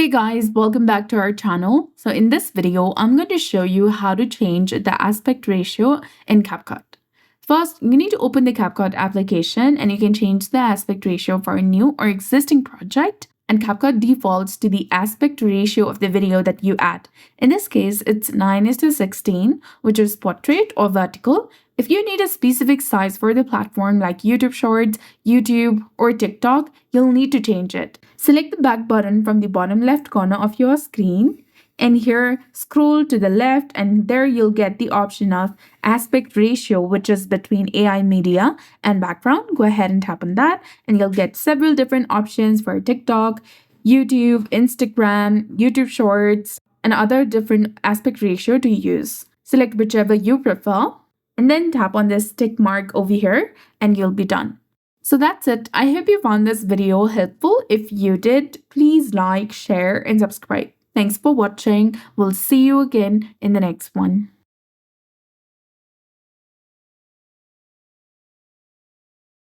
Hey guys, welcome back to our channel. So in this video, I'm going to show you how to change the aspect ratio in CapCut. First, you need to open the CapCut application and you can change the aspect ratio for a new or existing project. And CapCut defaults to the aspect ratio of the video that you add. In this case, it's 9:16, which is portrait or vertical. If you need a specific size for the platform like YouTube Shorts, YouTube, or TikTok, you'll need to change it. Select the back button from the bottom left corner of your screen. And here, scroll to the left and there you'll get the option of aspect ratio, which is between AI media and background. Go ahead and tap on that and you'll get several different options for TikTok, YouTube, Instagram, YouTube Shorts, and other different aspect ratio to use. Select whichever you prefer and then tap on this tick mark over here and you'll be done. So that's it. I hope you found this video helpful. If you did, please like, share, and subscribe. Thanks for watching. We'll see you again in the next one.